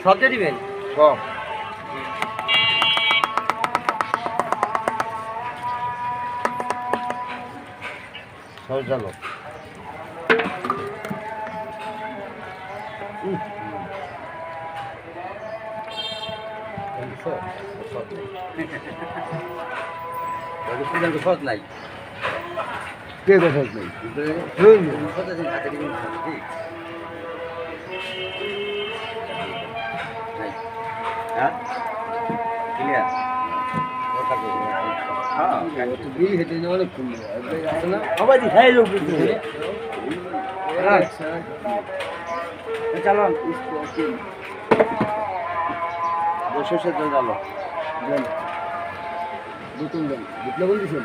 সব দিয়ে দিবেন কম সব জানো সৎ নাই কে কথা নেই হ্যাঁ ক্লিয়ার হেঁটে অনেক না সবাই খাই লোক চলো সরষের তেল ডালো দেন নতুন দেন বিপ্লব দিয়েছেন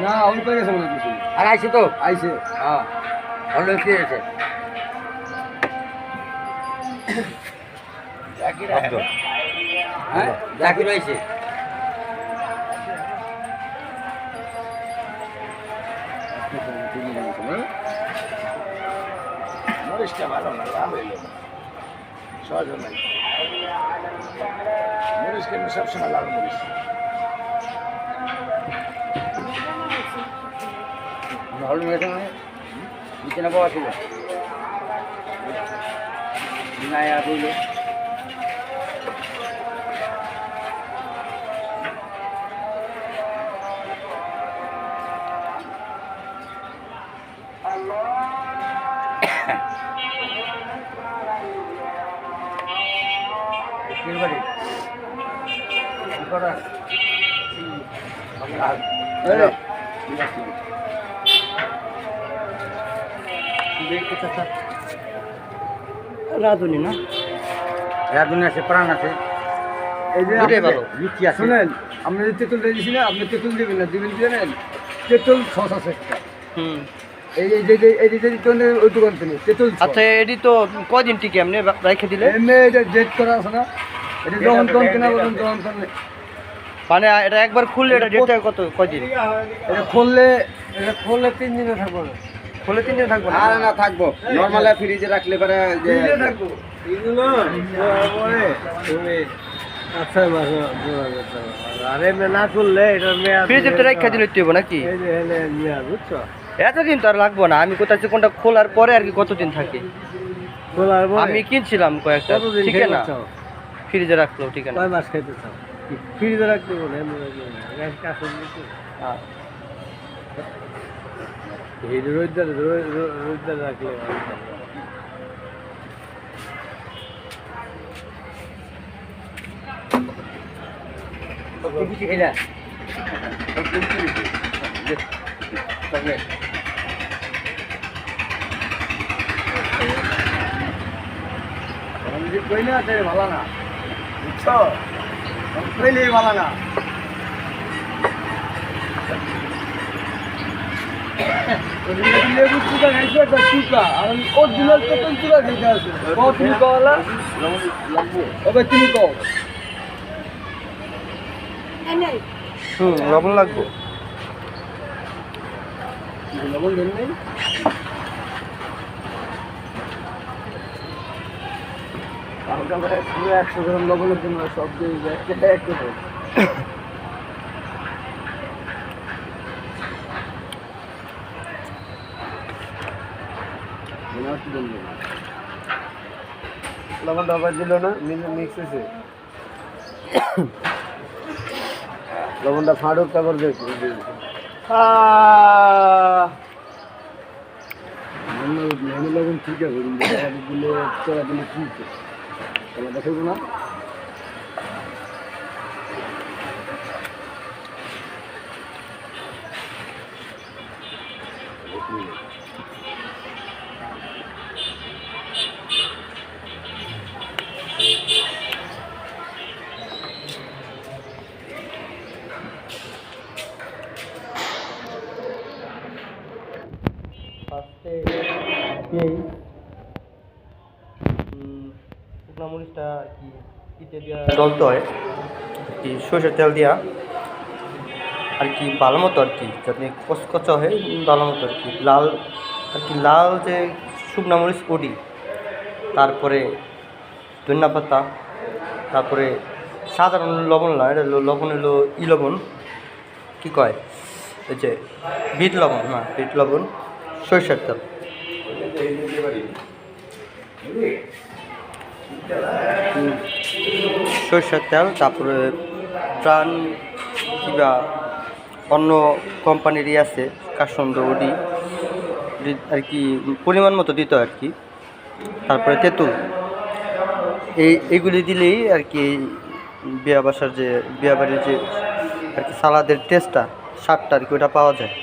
না আমি পেয়ে গেছে মনে কিছু আর আইসে তো আইসে হ্যাঁ ভালো কি আছে হ্যাঁ জাকির আইসে মরিচটা ভালো না লাভ হইল সহজ নাই মরিচ কিন্তু সবসময় লাল মরিচ ভালো মেয়েছে মানে বিছানা পাওয়া ছিল না আর বললো রাধুনি না রাধুনি আছে প্রাণ আছে এই যে দুটোই ভালো লুচি আছে শুনেন আপনি যে তেঁতুল দিয়েছি না আপনি তেঁতুল দেবেন না দিবেন জানেন তেঁতুল ছস আছে একটা হুম এই যে এই যে ওই দোকান থেকে তেঁতুল আচ্ছা এটি তো কদিন টিকে আপনি রেখে দিলে এমনি এটা ডেট করা আছে না এটা যখন তখন কেনা বলুন তখন তখন মানে এটা একবার খুললে এটা ডেটটা কত কদিন এটা খুললে 3 দিনে থাকবো না খুলে 3 দিন থাকবো না আর না থাকবো নরমালি ফ্রিজে রাখলে পরে যে থাকবো এগুলো পরে তুমি আচ্ছা বাসা আর এমনি না করলে এটা মেয়াদ ফ্রিজে তো রেখে দিলে হইব নাকি এই যে এলে মেয়াদ বুঝছো এতদিন তো আর লাগবো না আমি কোথায় কোনটা খোলার পরে আর কি কতদিন থাকে খোলার পরে আমি কিনছিলাম কয়েকটা কতদিন ঠিক খেতে না চাও ফ্রিজে রাখলো ঠিক না কয় মাস খেতে চাও ফ্রিজে রাখতে বলে এমনি রাখলে না এক কাছে নিতে হ্যাঁ এই রোজদার রাখলে কিছু খেলা কই না তাই ভালো না বুঝছো কইলেই ভালো না লেবু চুকা খাইছো একটা চুকা আর অরিজিনাল তেঁতুল চুকা খাইতে আছে কত তুমি কওয়ালা ওবে তুমি কও লবণ লাগবো লবণ দেন নাই হালকা করে পুরো 100 গ্রাম লবণের জন্য সব দিয়ে যায় একটু লবণটা আবার দিল না মিক্স হয়েছে লবণটা ফাড়ুক তারপর দেখো লবণ ঠিক আছে দিলে চড়া দিলে ঠিক আছে তাহলে দেখো না ফার্স্টে পেঁয়াজ শুকনো মরিচটা কি ইতে দিয়া ডলতে হয় কি সরষের তেল দিয়া আর কি ভালো মতো আর কি যাতে কচকচা হয় ভালো মতো আর কি লাল যে শুকনা মরিচ পটি, তারপরে ধনিয়া পাতা, তারপরে সাধারণ লবণ না, এটা লবণ হলো লবণ, কী কয় এই যে বিট লবণ, না বিট লবণ, সরিষার তেল, সরিষার তেল, তারপরে প্রাণ কিংবা অন্য কোম্পানিরই আছে কাসন্দ, ওটি আর কি পরিমাণ মতো দিতে হয় আর কি। তারপরে তেঁতুল, এইগুলি দিলেই আর কি বিয়া বাড়ির যে আর কি সালাদের টেস্টটা, স্বাদটা আর কি ওটা পাওয়া যায়।